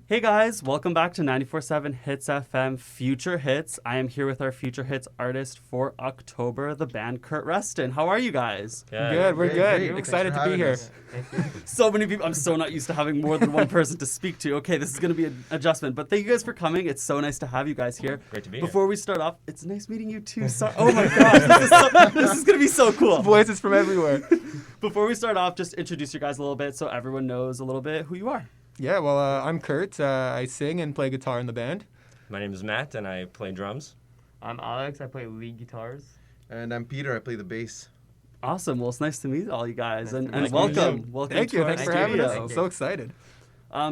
Hey guys, welcome back to 94.7 Hits FM Future Hits. I am here with our Future Hits artist for October, the band Kurt Reston. How are you guys? Good, we're good. Excited to be here. So many people. I'm so not used to having more than one person to speak to. Okay, this is going to be an adjustment, but thank you guys for coming. It's so nice to have you guys here. Great to be Before we start off, it's nice meeting you too. Oh my gosh, this is going to be so cool. Voices from everywhere. Before we start off, just introduce your guys a little bit so everyone knows a little bit who you are. Yeah, well, I'm Kurt. I sing and play guitar in the band. My name is Matt, and I play drums. I'm Alex. I play lead guitars. And I'm Peter. I play the bass. Awesome. Well, it's nice to meet all you guys, and nice welcome. Welcome Thank to you. our Thanks for having us. studio. I'm so excited.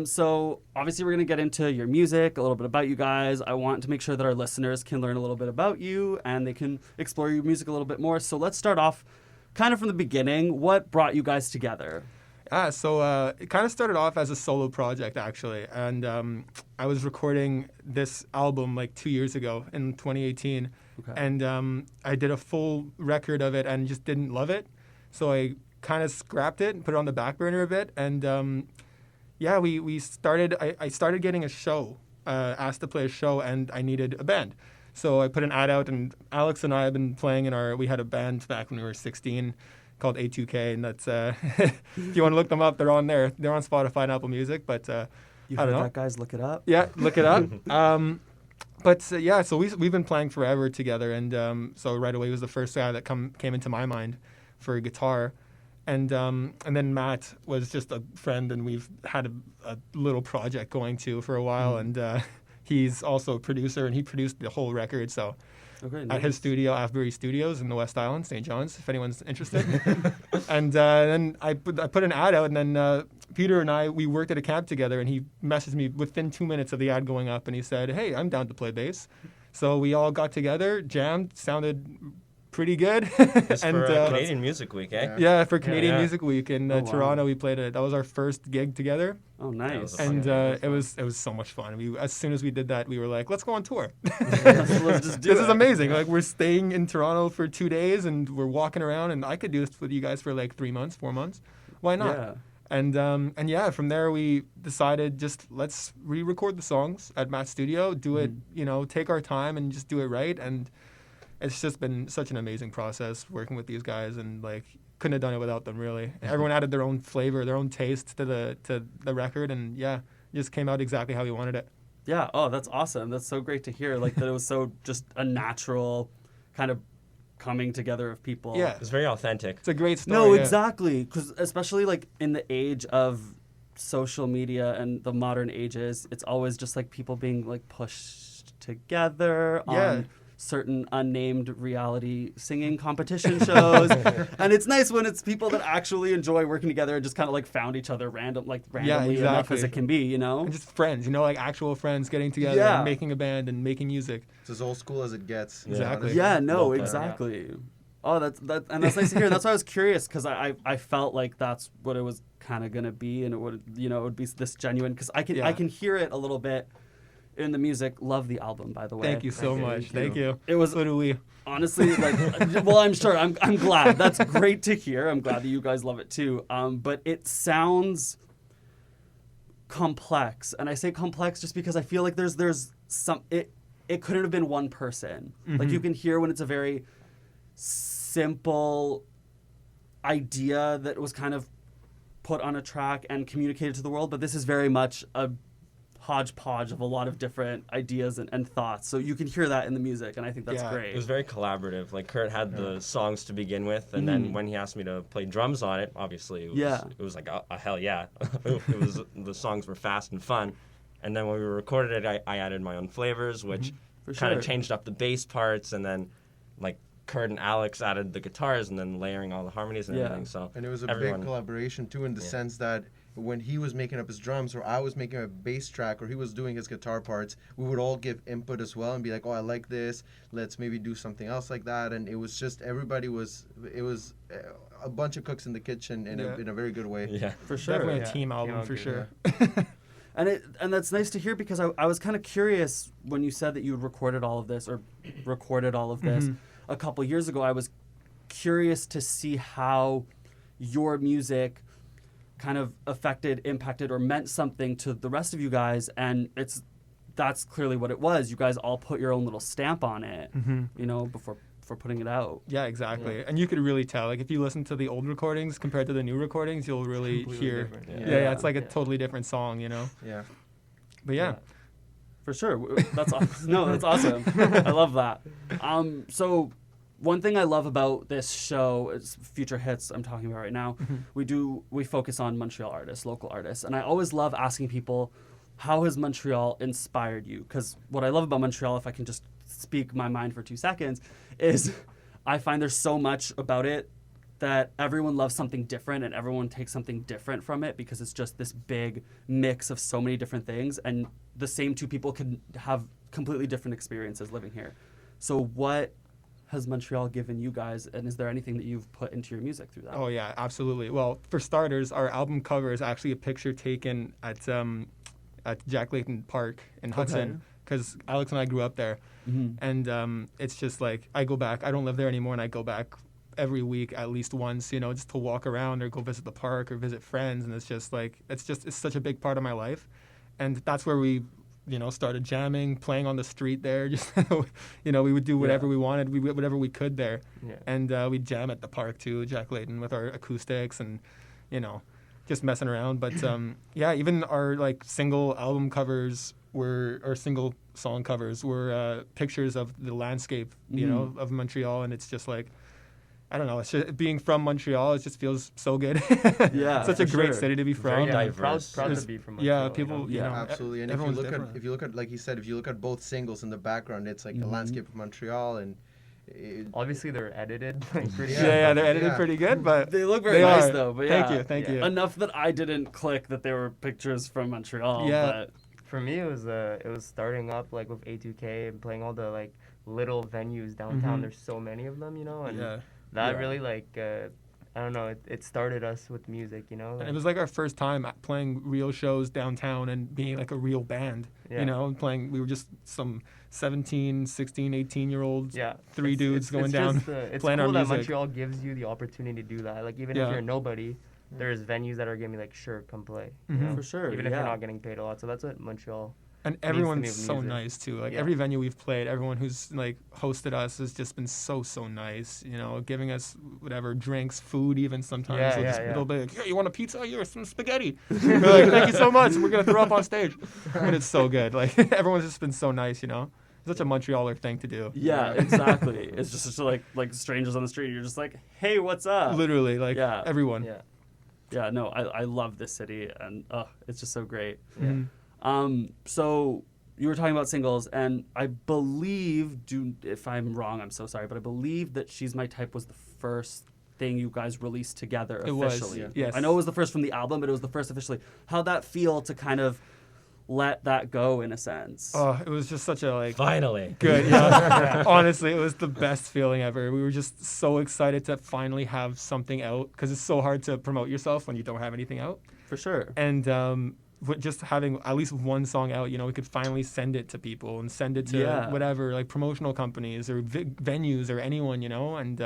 So obviously we're going to get into your music, a little bit about you guys. I want to make sure that our listeners can learn a little bit about you and they can explore your music a little bit more. So let's start off kind of from the beginning. What brought you guys together? So it kind of started off as a solo project, actually. And I was recording this album like 2 years ago in 2018. Okay. And I did a full record of it and just didn't love it. So I kind of scrapped it and put it on the back burner a bit. And we started, I started getting a show, asked to play a show, and I needed a band. So I put an ad out, and Alex and I have been playing we had a band back when we were 16 called A2K, and that's, if you want to look them up, they're on there. They're on Spotify and Apple Music, but You I heard don't know. that, guys? Look it up. Yeah, look it up. So we've been playing forever together, and so right away was the first guy that came into my mind for guitar. And then Matt was just a friend, and we've had a little project going too for a while, and he's also a producer, and he produced the whole record, so... Okay, At his studio, Avebury Studios in the West Island, St. John's, if anyone's interested. And then I put an ad out, and then Peter and I, we worked at a camp together, and he messaged me within 2 minutes of the ad going up, and he said, "Hey, I'm down to play bass." So we all got together, jammed, sounded pretty good. It's for Canadian Music Week, eh? Yeah, for Canadian Yeah. Music Week in Oh, wow. Toronto, we played it. That was our first gig together, Oh, nice. and it was so much fun. As soon as we did that, we were like, "Let's go on tour." Let's just do This it. is amazing. Like, we're staying in Toronto for 2 days, and we're walking around, and I could do this with you guys for like 3 months, 4 months. Why not? Yeah. And yeah, from there we decided just let's re-record the songs at Matt's studio, do it, take our time and just do it right. And it's just been such an amazing process working with these guys, and like couldn't have done it without them, really. Everyone added their own flavor, their own taste to the record, and yeah, it just came out exactly how we wanted it. Yeah. Oh, that's awesome. That's so great to hear. Like that it was so just a natural kind of coming together of people. Yeah. It's very authentic. It's a great story. No, yeah. exactly. Because especially like in the age of social media and the modern ages, it's always just like people being like pushed together Yeah. on certain unnamed reality singing competition shows. And it's nice when it's people that actually enjoy working together and just kind of like found each other randomly enough as exactly. it can be, And just friends, like actual friends getting together Yeah. and making a band and making music. It's as old school as it gets. Exactly. honestly. Yeah, no, Well put. exactly. Oh, that's nice to hear. That's why I was curious, because I felt like that's what it was kind of gonna be, and it would be this genuine, because I can hear it a little bit in the music. Love the album, by the way. Thank you so much. Thank you. It was So do we. honestly like, well, I'm sure. I'm glad. That's great to hear. I'm glad that you guys love it too. But it sounds complex, and I say complex just because I feel like there's some it couldn't have been one person. Like you can hear when it's a very simple idea that was kind of put on a track and communicated to the world, but this is very much a hodgepodge of a lot of different ideas and thoughts. So you can hear that in the music, and I think that's Yeah. great. It was very collaborative. Like Kurt had the songs to begin with, and then when he asked me to play drums on it, obviously it was like a hell yeah. It was the songs were fast and fun. And then when we recorded it, I added my own flavors, which For kind sure. of changed up the bass parts, and then like Kurt and Alex added the guitars, and then layering all the harmonies and Yeah. everything. So And it was a everyone, big collaboration too, in the sense that when he was making up his drums, or I was making a bass track, or he was doing his guitar parts, we would all give input as well and be like, "Oh, I like this. Let's maybe do something else like that." And it was just it was a bunch of cooks in the kitchen in a very good way. yeah. For sure. Definitely Yeah. a team album Yeah, for okay, sure. And that's nice to hear, because I was kind of curious when you said that you had recorded all of this a couple years ago. I was curious to see how your music kind of affected, impacted, or meant something to the rest of you guys, and that's clearly what it was. You guys all put your own little stamp on it, you know, before putting it out. Yeah, exactly. And you could really tell, like, if you listen to the old recordings compared to the new recordings, you'll really hear. Yeah, it's like a totally different song, you know. Yeah. But yeah. For sure. That's awesome. No, that's awesome. I love that. So one thing I love about this show is Future Hits I'm talking about right now. We focus on Montreal artists, local artists. And I always love asking people, how has Montreal inspired you? Because what I love about Montreal, if I can just speak my mind for 2 seconds, is I find there's so much about it that everyone loves something different and everyone takes something different from it, because it's just this big mix of so many different things, and the same two people can have completely different experiences living here. So what has Montreal given you guys, and is there anything that you've put into your music through that? Oh yeah, absolutely. Well, for starters, our album cover is actually a picture taken at Jack Layton Park in Hudson, because Alex and I grew up there. And it's just like, I go back, I don't live there anymore, and I go back every week at least once, you know, just to walk around or go visit the park or visit friends. And it's just like, it's such a big part of my life. And that's where we, you know, started jamming, playing on the street there. Just, you know, we would do whatever we wanted, whatever we could there. And we'd jam at the park too, Jack Layton, with our acoustics and, you know, just messing around. But yeah, even our like single album covers or single song covers were pictures of the landscape, you know, of Montreal. And it's just like, I don't know, it's just, being from Montreal, it just feels so good. Yeah, such a great city to be from. Very diverse. Proud to be from Montreal. Yeah, people, you know, absolutely. And if you look at, like you said, if you look at both singles in the background, it's like the landscape of Montreal, and obviously they're edited like pretty they're edited pretty good, but they look very nice though. But thank you. Enough that I didn't click that they were pictures from Montreal. Yeah. But for me, it was starting up like with A2K and playing all the like little venues downtown. There's so many of them, you know, and that really like I don't know, it started us with music, you know. And it was like our first time playing real shows downtown and being like a real band, you know, and playing. We were just some 17, 16, 18-year-olds, three dudes going down, it's playing cool our that music. Montreal gives you the opportunity to do that. Like even if you're nobody, there's venues that are giving me like, sure, come play. You know? For sure. Even if you're not getting paid a lot. So that's what Montreal. And everyone's so nice too. Like every venue we've played, everyone who's like hosted us has just been so nice. You know, giving us whatever drinks, food, even sometimes. They'll be like, "Here, you want a pizza? Here's some spaghetti." We're like, "Thank you so much. We're gonna throw up on stage." But it's so good. Like everyone's just been so nice. You know, it's such a Montrealer thing to do. Yeah, exactly. It's just like strangers on the street. You're just like, "Hey, what's up?" Literally, like everyone. Yeah. No, I love this city, and it's just so great. So you were talking about singles, and I believe, if I'm wrong, I'm so sorry, but I believe that She's My Type was the first thing you guys released together officially. It was, yes. I know it was the first from the album, but it was the first officially. How'd that feel to kind of let that go in a sense? Oh, it was just such a like finally good. Yeah. Honestly, it was the best feeling ever. We were just so excited to finally have something out, because it's so hard to promote yourself when you don't have anything out. For sure. And just having at least one song out, you know, we could finally send it to people and send it to whatever, like promotional companies or venues or anyone, you know, and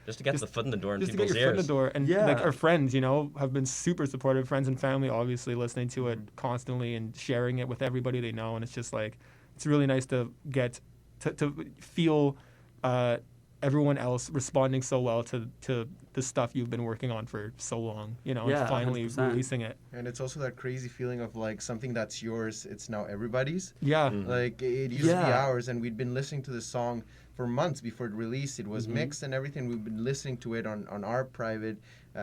just to get the foot in the door in just people's to get your foot in the door. And like our friends, you know, have been super supportive, friends and family, obviously listening to it constantly and sharing it with everybody they know. And it's just like, it's really nice to get to feel everyone else responding so well to the stuff you've been working on for so long, you know, and finally 100%. Releasing it. And it's also that crazy feeling of like something that's yours, it's now everybody's. Yeah. Like it used to be ours, and we'd been listening to the song for months before it released. It was mixed and everything. We've been listening to it on our private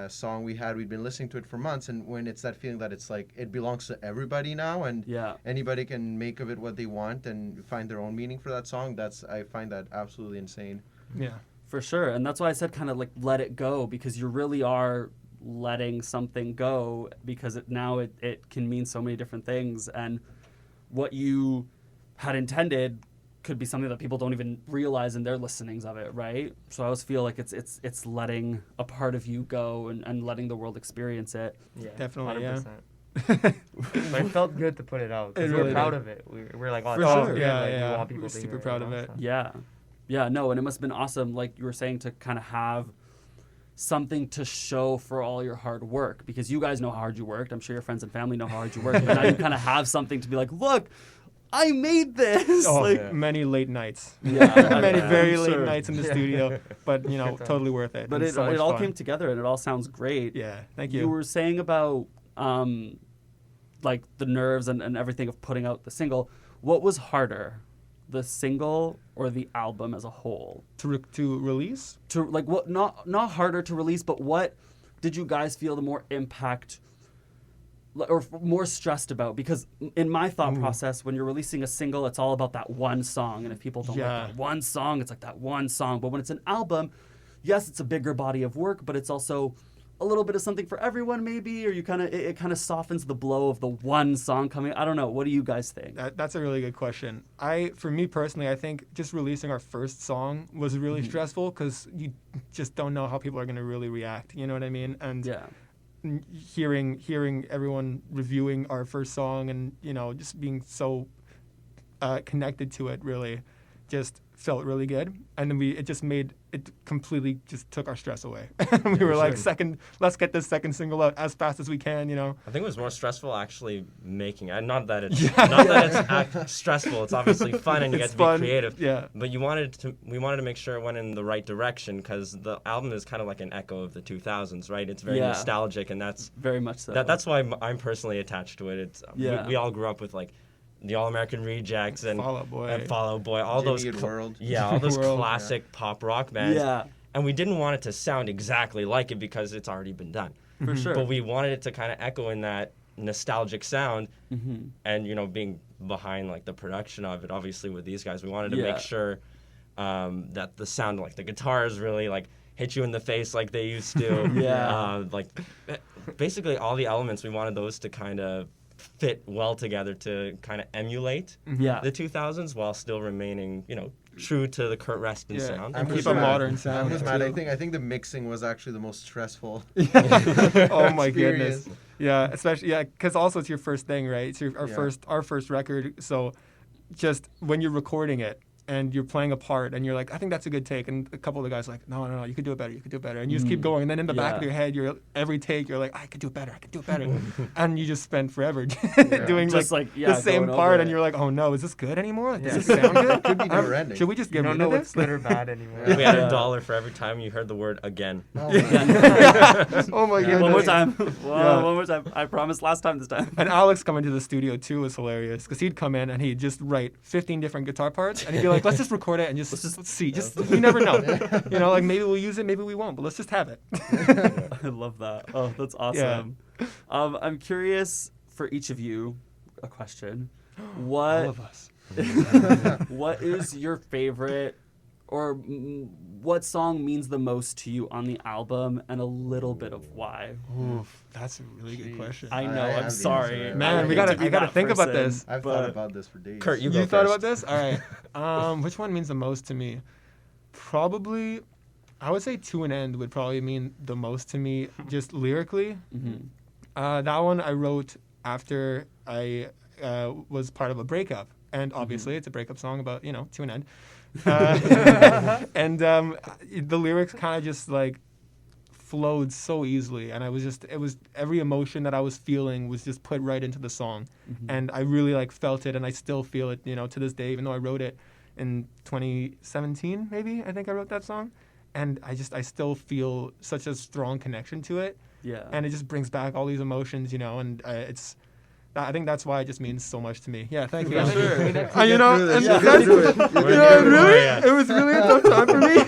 song we had. We'd been listening to it for months, and when it's that feeling that it's like it belongs to everybody now, and anybody can make of it what they want and find their own meaning for that song, I find that absolutely insane. Yeah. For sure. And that's why I said kind of like let it go, because you really are letting something go, because it can mean so many different things, and what you had intended could be something that people don't even realize in their listenings of it, right? So I always feel like it's letting a part of you go and letting the world experience it. Yeah, definitely. 100%. But it felt good to put it out, because we're proud of it. We're like, oh, for sure. We want people we're to super hear proud of it. Yeah, no, and it must have been awesome, like you were saying, to kind of have something to show for all your hard work? Because you guys know how hard you worked. I'm sure your friends and family know how hard you worked. But now you kind of have something to be like, look, I made this. Oh, many late nights. Yeah, many very late nights in the studio. But, totally worth it. But it all came together, and it all sounds great. Yeah, thank you. You were saying about like the nerves and everything of putting out the single. What was harder, the single or the album as a whole? To release? To like what? Not harder to release, but what did you guys feel the more impact or more stressed about? Because in my thought process, when you're releasing a single, it's all about that one song, and if people don't like that one song, it's like that one song. But when it's an album, yes, it's a bigger body of work, but it's also a little bit of something for everyone, maybe, or it kind of softens the blow of the one song coming. I don't know. What do you guys think? That's a really good question. For me personally, I think just releasing our first song was really stressful because you just don't know how people are going to really react. You know what I mean? And hearing everyone reviewing our first song and just being so connected to it really just felt really good. And then it completely just took our stress away. We were like, let's get this second single out as fast as we can, I think it was more stressful actually making it. Not that it's stressful. It's obviously fun and you get to be creative. Yeah. But we wanted to make sure it went in the right direction because the album is kind of like an echo of the 2000s, right? It's very nostalgic, and that's very much so. That's why I'm personally attached to it. It's we all grew up with like the All-American Rejects and Fall Out Boy, all Jimmy those Eat World. all those classic pop rock bands. Yeah. And we didn't want it to sound exactly like it because it's already been done. For sure. But we wanted it to kind of echo in that nostalgic sound, and being behind like the production of it. Obviously, with these guys, we wanted to make sure that the sound, like the guitars, really like hit you in the face like they used to. Like basically all the elements, we wanted those to kind of fit well together to kind of emulate the 2000s while still remaining, true to the Kurt Reston sound. And keep a modern sound. I think the mixing was actually the most stressful. Oh my goodness. Yeah, especially because also it's your first thing, right? It's our first record. So just when you're recording it and you're playing a part and you're like, I think that's a good take, and a couple of the guys are like, no, you could do it better, and you just keep going, and then in the back of your head, every take you're like, I could do it better, and you just spend forever doing just the same part, and you're like, oh no, is this good anymore? Like, does this sound good? Could be never ending. Should we just get rid of this? You don't know what's good or bad anymore. We had $1 for every time you heard the word again. Oh my goodness. One more time. One more time. I promised last time this time. And Alex coming to the studio too was hilarious because he'd come in and he'd just write 15 different guitar parts, and he'd be like, let's just record it and let's see. You never know. Like maybe we'll use it, maybe we won't, but let's just have it. I love that. Oh, that's awesome. Yeah. I'm curious for each of you, a question. What, all of us. What is your favorite, or what song means the most to you on the album, and a little bit of why? Oof, that's a really good question. I know. I'm sorry, man. I gotta think about this. I've thought about this for days. Kurt, you thought about this? All right. Which one means the most to me? Probably, I would say To an End would probably mean the most to me, just lyrically. That one I wrote after I was part of a breakup, and obviously it's a breakup song about to an end. And the lyrics kind of just like flowed so easily, and it was every emotion that I was feeling was just put right into the song, and I really like felt it, and I still feel it to this day, even though I wrote it in 2017 maybe. I think I wrote that song, and I still feel such a strong connection to it, and it just brings back all these emotions, and I think that's why it just means so much to me. Yeah, thank you. Sure. It was really a tough time for me.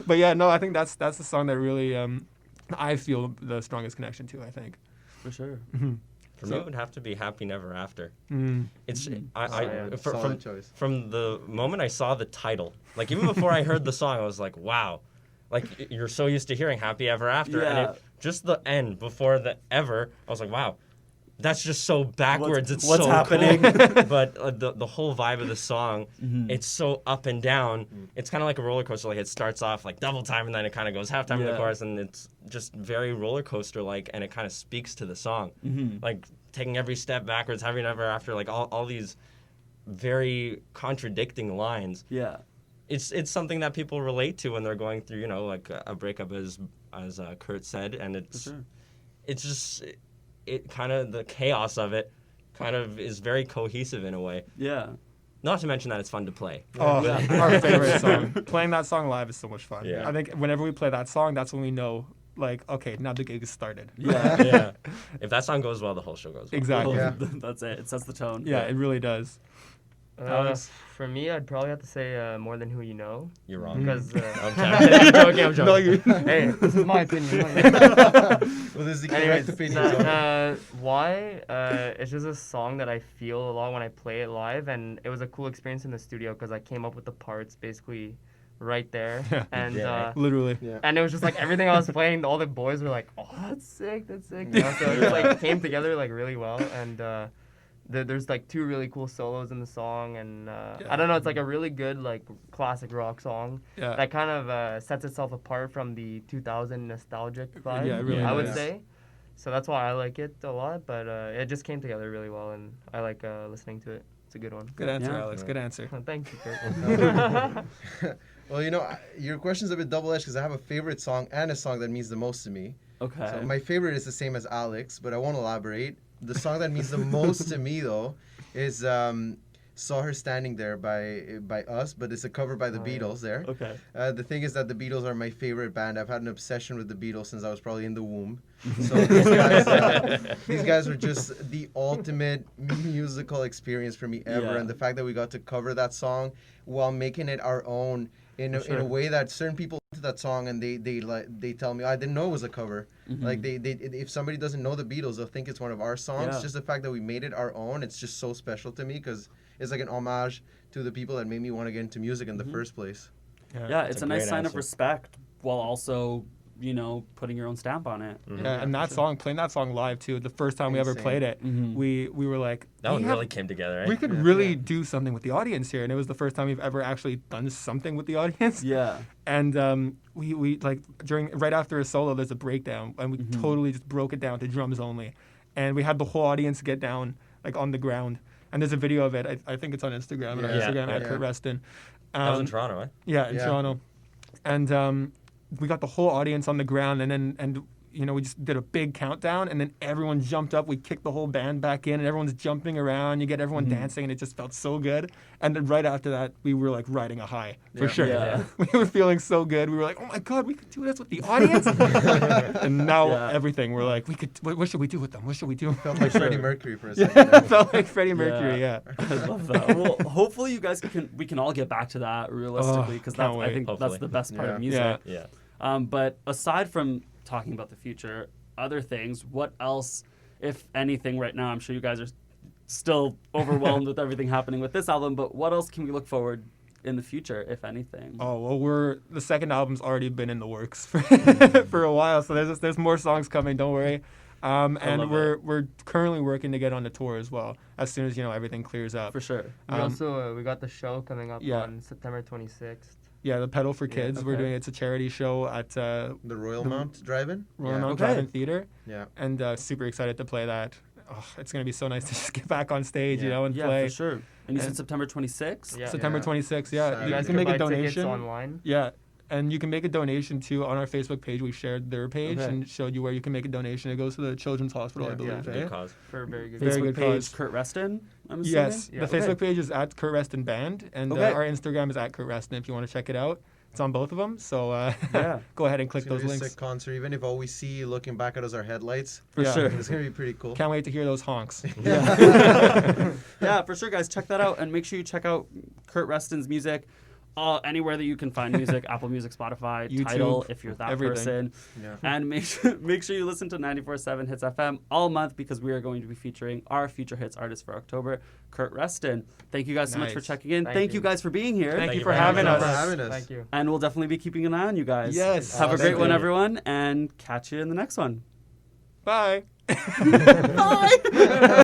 But yeah, no, I think that's the song that really I feel the strongest connection to, I think. For sure. For me, it would have to be Happy Never After. It's solid choice. From the moment I saw the title, like even before I heard the song, I was like, wow. Like you're so used to hearing Happy Ever After, and just the end before the ever, I was like, wow. That's just so backwards. What's happening? Cool. But the whole vibe of the song, it's so up and down. It's kind of like a roller coaster. Like it starts off like double time, and then it kind of goes halftime in the chorus, and it's just very roller coaster like, and it kind of speaks to the song, like taking every step backwards, Happy Never After, like all these very contradicting lines. Yeah. it's something that people relate to when they're going through, like a breakup, as Kurt said, and it's just it kind of, the chaos of it kind of is very cohesive in a way. Yeah. Not to mention that it's fun to play. Oh, our favorite song. Playing that song live is so much fun. Yeah. I think whenever we play that song, that's when we know, like, okay, now the gig has started. Yeah. Yeah. If that song goes well, the whole show goes well. Exactly. Yeah. That's it. It sets the tone. Yeah, it really does. Alex? For me, I'd probably have to say More Than Who You Know. You're wrong. Because I'm joking. I'm joking. No, hey, this is my opinion. Well, this is the correct opinion. Why? It's just a song that I feel a lot when I play it live, and it was a cool experience in the studio because I came up with the parts basically right there, and literally. Yeah. and it was just like everything I was playing, all the boys were like, "Oh, that's sick, that's sick." You know? So it just like came together like really well, and there's like 2 really cool solos in the song, and I don't know, it's like a really good like classic rock song that kind of sets itself apart from the 2000 nostalgic vibe. Yeah, it really I would does. say. So that's why I like it a lot, but it just came together really well, and I like listening to it. It's a good one. Good answer, Yeah. Alex. Good answer. Thank you, Kurt. Well, your question's a bit double-edged because I have a favorite song and a song that means the most to me. Okay. So my favorite is the same as Alex, but I won't elaborate. The song that means the most to me, though, is Saw Her Standing There by Us, but it's a cover by the Beatles there. Okay. The thing is that the Beatles are my favorite band. I've had an obsession with the Beatles since I was probably in the womb. So these guys are just the ultimate musical experience for me ever. Yeah. And the fact that we got to cover that song while making it our own in a way that certain people to that song and they tell me, I didn't know it was a cover. Mm-hmm. Like they if somebody doesn't know the Beatles, they'll think it's one of our songs. Yeah. Just the fact that we made it our own, it's just so special to me because it's like an homage to the people that made me want to get into music in the first place. Yeah, it's a nice great sign of answer. respect while also, putting your own stamp on it. Mm-hmm. Yeah, and that song, playing that song live too. The first time we ever Insane. played it, we were like, That one we really came together, right? We could really do something with the audience here, and it was the first time we've ever actually done something with the audience. Yeah. And we like right after a solo, there's a breakdown, and we totally just broke it down to drums only, and we had the whole audience get down like on the ground. And there's a video of it. I think it's on Instagram. On our Instagram at Kurt Reston. That was in Toronto, right? Yeah, in Toronto. And we got the whole audience on the ground, and we just did a big countdown, and then everyone jumped up. We kicked the whole band back in, and everyone's jumping around. You get everyone dancing, and it just felt so good. And then right after that, we were like riding a high for sure. Yeah. We were feeling so good. We were like, oh my God, we could do this with the audience. And now everything, we're like, what should we do with them? What should we do? Felt like Freddie Mercury for a second. Felt like Freddie Mercury. Yeah. I love that. Well, hopefully you guys we can all get back to that realistically because can't I think Hopefully. that's the best part of Yeah. music. Yeah. But aside from talking about the future, other things, what else, if anything, right now? I'm sure you guys are still overwhelmed with everything happening with this album, but what else can we look forward in the future, if anything? Oh well, the second album's already been in the works for, for a while, so there's more songs coming. Don't worry, and we're currently working to get on the tour as well as soon as everything clears up. For sure. We also we got the show coming up Yeah. on September 26th. Yeah, the Pedal for Kids. We're doing it's a charity show at The Royal Mount Drive-In? Royal Mount Okay. Drive-In Theater, Yeah. and super excited to play that. Oh, it's gonna be so nice to just get back on stage, and Yeah, play. for sure. And you said September 26th? Yeah. September 26th. Yeah, Saturday. you guys can make a buy tickets donation online. Yeah, and you can make a donation too on our Facebook page. We shared their page Okay. and showed you where you can make a donation. It goes to the Children's Hospital, I believe. Good eh? cause. For a very good. Very Facebook good page, cause. Kurt Reston, I'm assuming? Yes, Yeah. the Facebook page is at Kurt Reston Band, and Okay. our Instagram is at Kurt Reston if you want to check it out. It's on both of them, so Yeah. go ahead and click It's going those to be a links. sick concert, even if all we see looking back at us are headlights. For Yeah. sure. It's going to be pretty cool. Can't wait to hear those honks. Yeah, for sure, guys. Check that out, and make sure you check out Kurt Reston's music anywhere that you can find music: Apple Music, Spotify, YouTube, Tidal, if you're that everything. person. Yeah. And make sure you listen to 94.7 Hits FM all month because we are going to be featuring our Future Hits artist for October, Kurt Reston. Thank you guys so much for Nice. checking in. Thank Thank you you. guys for being here. Thank you you for for having having us. For having us. Thank you. And we'll definitely be keeping an eye on you guys. Yes. Have a Thank great one, you. everyone, and catch you in the next one. Bye. Bye.